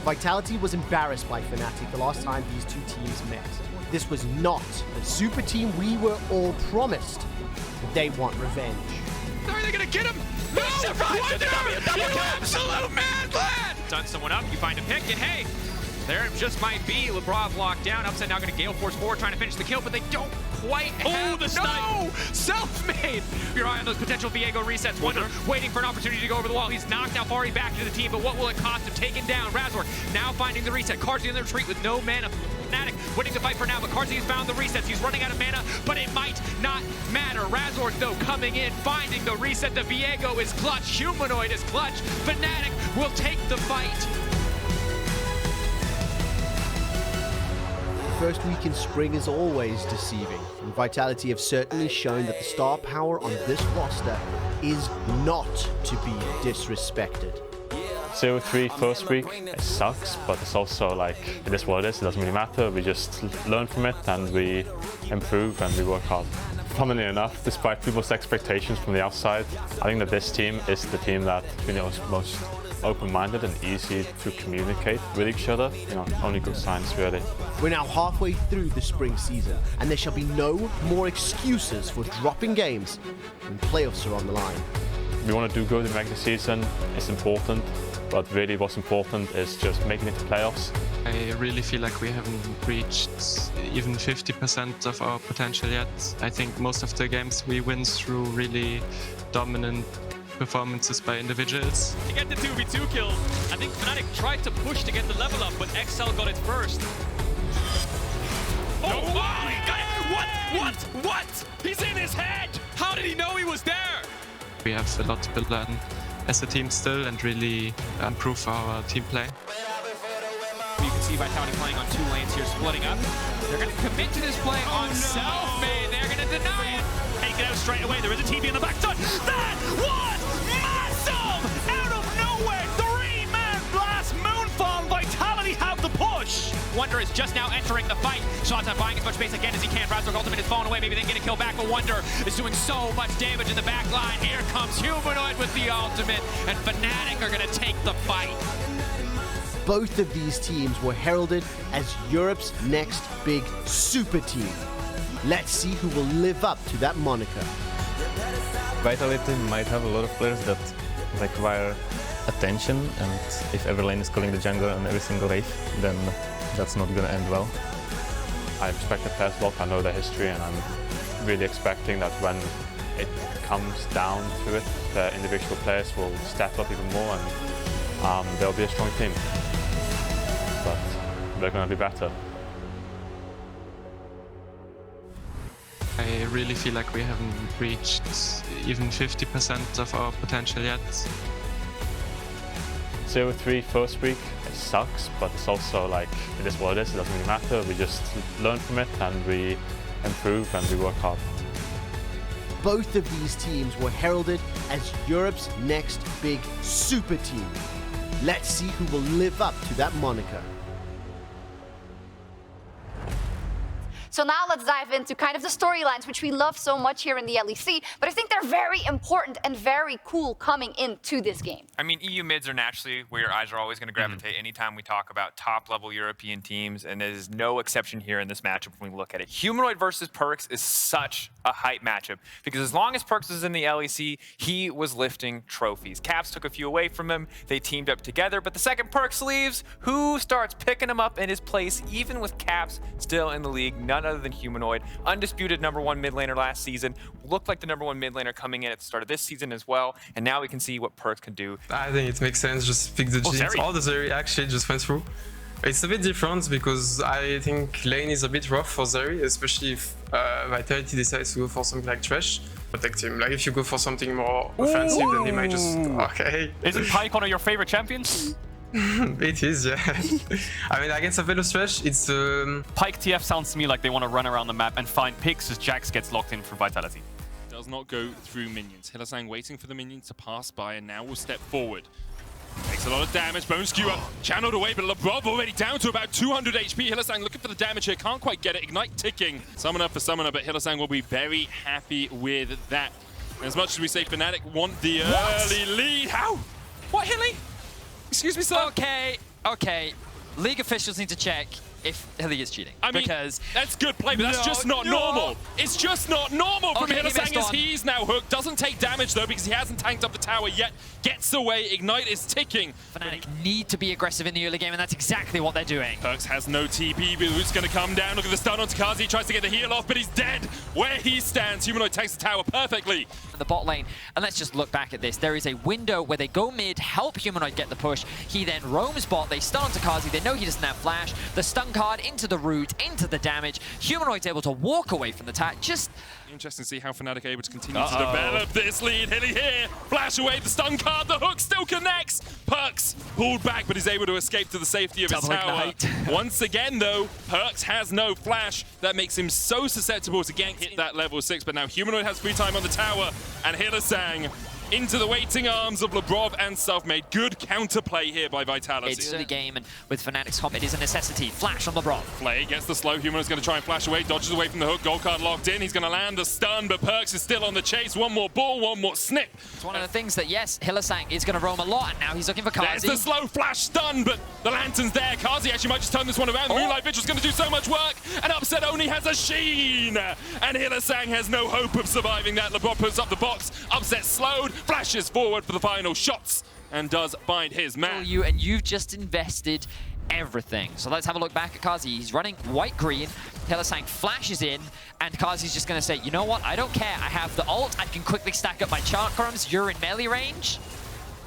Vitality was embarrassed by Fnatic the last time these two teams met. This was not the super team we were all promised. They want revenge. Are they gonna get him? No! Wunder! You absolute man! Done someone up, you find a pick, and hey, there just might be Lebrov locked down. Upset now gonna Gale Force forward, trying to finish the kill, but they don't quite have... the snipe! No! Self-made! Your eye on those potential Viego resets. Wunder waiting for an opportunity to go over the wall. He's knocked Alphari back into the team, but what will it cost him? Taken down. Razork now finding the reset. Carzzy in the retreat with no mana. Fnatic winning the fight for now, but Carzzy has found the resets. He's running out of mana, but it might not matter. Razork, though, coming in, finding the reset. The Viego is clutch. Humanoid is clutch. Fnatic will take the fight. First week in spring is always deceiving, and Vitality have certainly shown that the star power on this roster is not to be disrespected. 0-3 first week, it sucks, but it's also like, it is what it is, it doesn't really matter, we just learn from it and we improve and we work hard. Funnily enough, despite people's expectations from the outside, I think that this team is the team that is most open-minded and easy to communicate with each other. Only good signs really. We're now halfway through the spring season, and there shall be no more excuses for dropping games when playoffs are on the line. We want to do good in the regular season, it's important, but really what's important is just making it to playoffs. I really feel like we haven't reached even 50% of our potential yet. I think most of the games we win through really dominant performances by individuals. To get the 2v2 kill, I think Fnatic tried to push to get the level up, but XL got it first. Oh, wow, he got it! What? He's in his head! How did he know he was there? We have a lot to learn as a team still and really improve our team play. You can see Vitality playing on two lanes here, splitting up. They're going to commit to this play on self-made. They're going to deny it. Take it out straight away. There is a TP in the backside. That was massive! Out of nowhere, three-man blast moonfall. Vitality have the push. Wunder is just now entering the fight. Shotgun buying as much space again as he can. Razork ultimate is falling away. Maybe they can get a kill back, but Wunder is doing so much damage in the back line. Here comes Humanoid with the ultimate, and Fnatic are going to take the fight. Both of these teams were heralded as Europe's next big super team. Let's see who will live up to that moniker. Vitality might have a lot of players that require attention, and if every lane is calling the jungler on every single wave, then that's not going to end well. I respect the players a lot, I know their history, and I'm really expecting that when it comes down to it, the individual players will step up even more and there'll be a strong team. But they're going to be better. I really feel like we haven't reached even 50% of our potential yet. 0-3 first week, it sucks, but it's also like, it is what it is, it doesn't really matter, we just learn from it and we improve and we work hard. Both of these teams were heralded as Europe's next big super team. Let's see who will live up to that moniker. So now let's dive into kind of the storylines, which we love so much here in the LEC, but I think they're very important and very cool coming into this game. I mean, EU mids are naturally where your eyes are always going to gravitate anytime we talk about top-level European teams, and there's no exception here in this matchup when we look at it. Humanoid versus Perkz is such a hype matchup, because as long as Perkz was in the LEC, he was lifting trophies. Caps took a few away from him, they teamed up together, but the second Perkz leaves, who starts picking him up in his place, even with Caps still in the league? None other than Humanoid. Undisputed #1 mid laner last season. Looked like the #1 mid laner coming in at the start of this season as well. And now we can see what Perkz can do. I think it makes sense. Just pick the Jinx. All the Zeri actually just went through. It's a bit different because I think lane is a bit rough for Zeri, especially if Vitality decides to go for something like Thresh. Protect him. Like if you go for something more offensive, then he might just... Okay. Isn't Pyke one of your favorite champions? It is, yeah. I mean, against a Velos Thresh, it's... Pyke TF sounds to me like they want to run around the map and find picks as Jax gets locked in from Vitality. Does not go through minions. Hylissang waiting for the minions to pass by and now will step forward. Takes a lot of damage. Bone Skewer channeled away, but Lebrov already down to about 200 HP. Hylissang looking for the damage here. Can't quite get it. Ignite ticking. Summoner for Summoner, but Hylissang will be very happy with that. As much as we say Fnatic want the early lead. How? What, Hilly? Excuse me, sir? Okay, okay, League officials need to check if Hilly is cheating. I mean, because that's good play, but that's just not normal. It's just not normal from Hylissang as he's now hooked. Doesn't take damage though because he hasn't tanked up the tower yet. Gets away, Ignite is ticking. Fnatic need to be aggressive in the early game, and that's exactly what they're doing. Perkz has no TP, but Root's gonna come down. Look at the stun onto Kazi. He tries to get the heal off, but he's dead where he stands. Humanoid takes the tower perfectly. In the bot lane, and let's just look back at this. There is a window where they go mid, help Humanoid get the push. He then roams bot. They stun onto Kazi. They know he doesn't have flash. The stun card into the root, into the damage. Humanoid's able to walk away from the attack. Just interesting to see how Fnatic are able to continue to develop this lead. Hilly here, flash away the stun card. The hook still connects. Perkz pulled back, but he's able to escape to the safety of his tower. Once again, though, Perkz has no flash. That makes him so susceptible to gank hit that level 6. But now Humanoid has free time on the tower, and Hylissang into the waiting arms of Labrov and Selfmade. Good counterplay here by Vitality. It's early game, and with Fnatic's comp, it is a necessity. Flash on Labrov. Flay gets the slow. Humanoid's going to try and flash away, dodges away from the hook. Gold card locked in. He's going to land the stun, but Perkz is still on the chase. One more ball, one more snip. It's one of the things that, yes, Hylissang is going to roam a lot, and now he's looking for Kazi. There's the slow flash stun, but the Lantern's there. Kazi actually might just turn this one around. The Moonlight Vigil's going to do so much work, and Upset only has a sheen. And Hylissang has no hope of surviving that. Labrov puts up the box. Upset slowed, flashes forward for the final shots, and does find his man. And you've just invested everything. So let's have a look back at Kazi. He's running white-green. Hylissang flashes in, and Kazi's just going to say, you know what? I don't care. I have the ult. I can quickly stack up my chakrams. You're in melee range.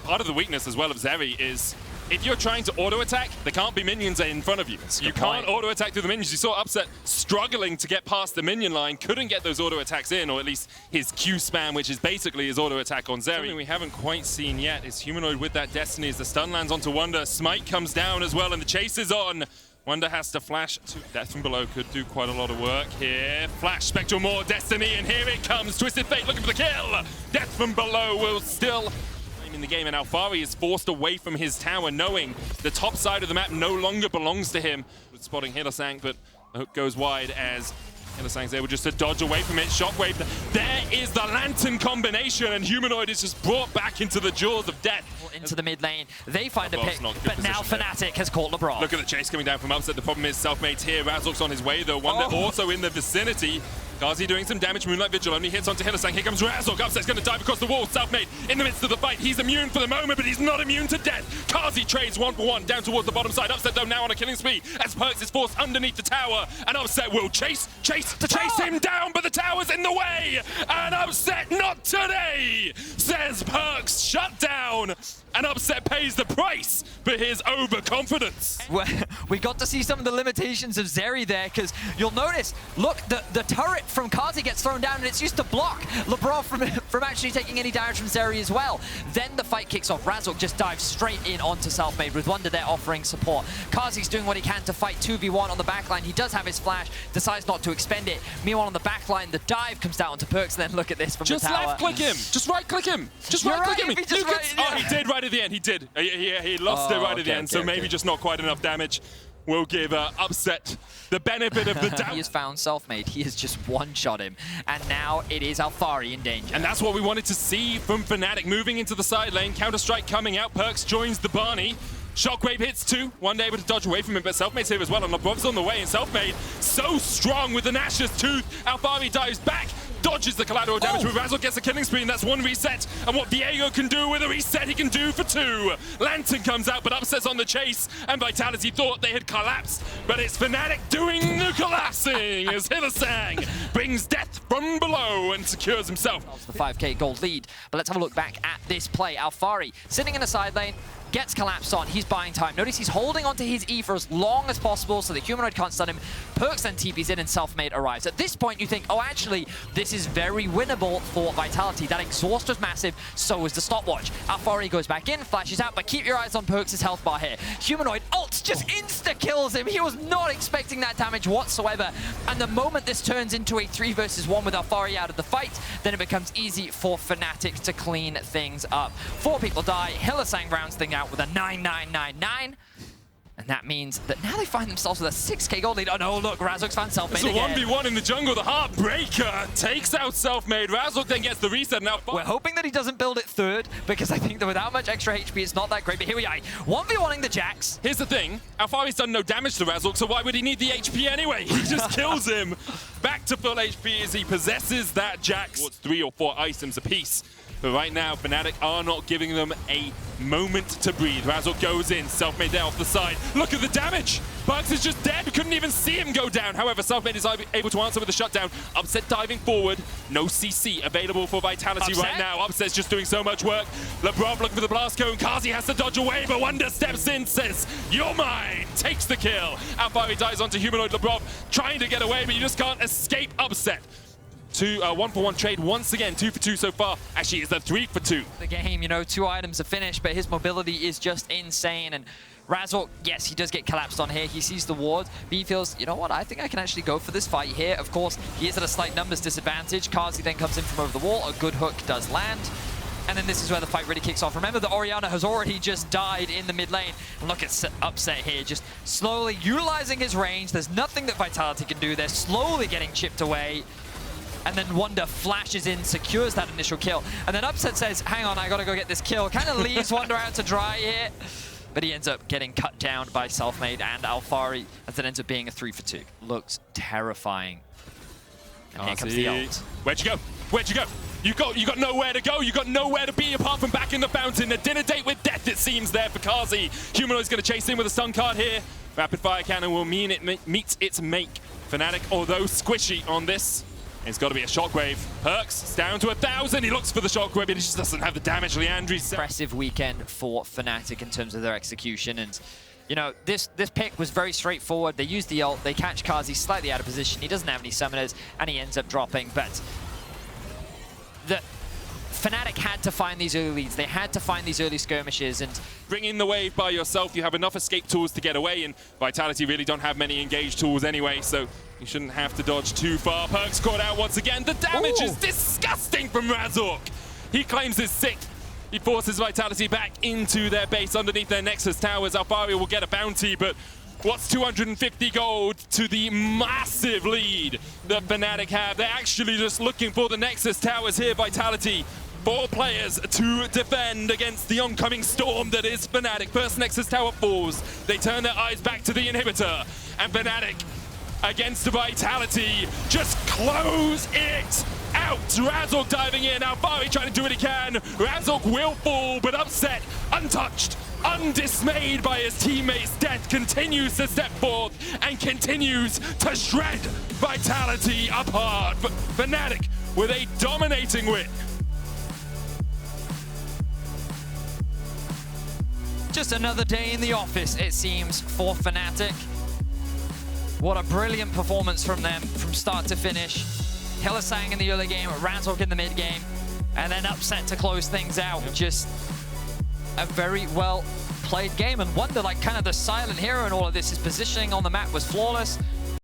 Part of the weakness as well of Zeri is if you're trying to auto-attack, there can't be minions in front of you. You can't auto-attack through the minions. You saw Upset struggling to get past the minion line, couldn't get those auto-attacks in, or at least his Q spam, which is basically his auto-attack on Zeri. Something we haven't quite seen yet is Humanoid with that Destiny as the stun lands onto Wunder. Smite comes down as well, and the chase is on. Wunder has to flash to Death from below, could do quite a lot of work here. Flash, Spectral Maw, Destiny, and here it comes. Twisted Fate looking for the kill. Death from below will still in the game, and Alphari is forced away from his tower, knowing the top side of the map no longer belongs to him. Spotting Hylissang, but the hook goes wide as Hylissang's able just to dodge away from it. Shockwave, there is the Lantern combination, and Humanoid is just brought back into the jaws of death. Into the mid lane, they find a pick, but now Fnatic has caught Labrov. Look at the chase coming down from Upset. The problem is Selfmade's here. Razork's on his way, though. Wunder also in the vicinity. Kazi doing some damage. Moonlight Vigil only hits onto Hylissang. Here comes Razork. Upset's going to dive across the wall. Selfmade in the midst of the fight. He's immune for the moment, but he's not immune to death. Kazi trades 1-for-1 down towards the bottom side. Upset, though, now on a killing spree as Perkz is forced underneath the tower. And Upset will chase him down, but the tower's in the way. And Upset, not today, says Perkz. Shut down. And Upset pays the price for his overconfidence. We got to see some of the limitations of Zeri there, because you'll notice, look, the turret from Kazi gets thrown down, and it's used to block Labrov from actually taking any damage from Zeri as well. Then the fight kicks off. Razork just dives straight in onto Selfmade, with Wunder there offering support. Kazi's doing what he can to fight 2v1 on the backline. He does have his flash, decides not to expend it. Meanwhile, on the backline, the dive comes down onto Perkz, and then look at this from the tower. Just left-click him. Just right-click him. Just right-click him. Oh, he did right at the end. He did. He lost it right at the end, so maybe just not quite enough damage. We'll give Upset the benefit of the doubt. He has found Selfmade. He has just one-shot him. And now it is Alphari in danger. And that's what we wanted to see from Fnatic. Moving into the side lane. Counter-Strike coming out. Perkz joins the Barney. Shockwave hits two. One able to dodge away from him, but Selfmade's here as well. And Labrov's on the way. And Selfmade so strong with the Nash's Tooth. Alphari dives back. Dodges the collateral damage, but Razork gets a killing spree, and that's one reset. And what Viego can do with a reset, he can do for two. Lantern comes out, but Upset's on the chase, and Vitality thought they had collapsed, but it's Fnatic doing the collapsing as Hylissang brings death from below and secures himself. The 5k gold lead, but let's have a look back at this play. Alphari sitting in the side lane, gets collapsed on. He's buying time. Notice he's holding onto his E for as long as possible so the Humanoid can't stun him. Perkz then TPs in and Selfmade arrives. At this point, you think, oh, actually, this is very winnable for Vitality. That exhaust was massive, so was the stopwatch. Alphari goes back in, flashes out, but keep your eyes on Perkz' health bar here. Humanoid ults just insta-kills him. He was not expecting that damage whatsoever. And the moment this turns into a 3 versus 1 with Alphari out of the fight, then it becomes easy for Fnatic to clean things up. 4 people die. Hylissang rounds things out with a 9-9-9-9. And that means that now they find themselves with a 6k gold lead. Oh no, look, Razork's found Selfmade It's a again. 1v1 in the jungle. The Heartbreaker takes out Selfmade. Razork then gets the reset. Now We're hoping that he doesn't build it third, because I think that without much extra HP, it's not that great. But here we are, 1v1ing the Jax. Here's the thing. Alphari's done no damage to Razork, so why would he need the HP anyway? He just kills him. Back to full HP as he possesses that Jax. What's 3 or 4 items apiece. But right now, Fnatic are not giving them a moment to breathe. Razork goes in, Selfmade there off the side. Look at the damage! Bugs is just dead, we couldn't even see him go down. However, Selfmade is able to answer with a shutdown. Upset diving forward, no CC available for Vitality right now. Upset's just doing so much work. LeBron looking for the blast cone, Kazi has to dodge away, but Wunder steps in, says, "You're mine," takes the kill. Alphari dies onto Humanoid LeBron, trying to get away, but you just can't escape Upset. 1-for-1 trade once again, 2 for 2 so far. Actually, it's a 3 for 2. The game, you know, 2 items are finished, but his mobility is just insane. And Razork, yes, he does get collapsed on here. He sees the ward, but he feels, you know what, I think I can actually go for this fight here. Of course, he is at a slight numbers disadvantage. Kazi then comes in from over the wall. A good hook does land. And then this is where the fight really kicks off. Remember that Orianna has already just died in the mid lane. And look at Upset here, just slowly utilizing his range. There's nothing that Vitality can do. They're slowly getting chipped away. And then Wunder flashes in, secures that initial kill. And then Upset says, hang on, I gotta go get this kill. Kind of leaves Wunder out to dry here. But he ends up getting cut down by Selfmade and Alphari, as it ends up being a 3 for 2. Looks terrifying. And here comes the ult. Where'd you go? Where'd you go? You got nowhere to go. You got nowhere to be apart from back in the fountain. A dinner date with death, it seems, there for Kazi. Humanoid's going to chase in with a stun card here. Rapid fire cannon will mean it meets its mate. Fnatic, although squishy on this, it's got to be a shockwave. Perks, it's down to 1,000. He looks for the shockwave, but he just doesn't have the damage. Leandri's impressive weekend for Fnatic in terms of their execution. And, you know, this pick was very straightforward. They use the ult, they catch Kazi slightly out of position. He doesn't have any summoners, and he ends up dropping. But the Fnatic had to find these early leads. They had to find these early skirmishes. And bring in the wave by yourself. You have enough escape tools to get away, and Vitality really don't have many engage tools anyway, so you shouldn't have to dodge too far. Perks caught out once again. The damage is disgusting from Razork. He claims his 6th. He forces Vitality back into their base underneath their Nexus towers. Alphari will get a bounty, but what's 250 gold to the massive lead that Fnatic have? They're actually just looking for the Nexus towers here, Vitality. 4 players to defend against the oncoming storm that is Fnatic. First Nexus tower falls. They turn their eyes back to the inhibitor. And Fnatic, against Vitality, just close it out. Razork diving in. Alphari trying to do what he can. Razork will fall, but Upset, untouched, undismayed by his teammates' death, continues to step forth and continues to shred Vitality apart. But Fnatic with a dominating win. just another day in the office, it seems, for Fnatic. What a brilliant performance from them from start to finish. Hylissang in the early game, Razork in the mid game, and then Upset to close things out. Just a very well played game, and Wunder, like kind of the silent hero in all of this. His positioning on the map was flawless.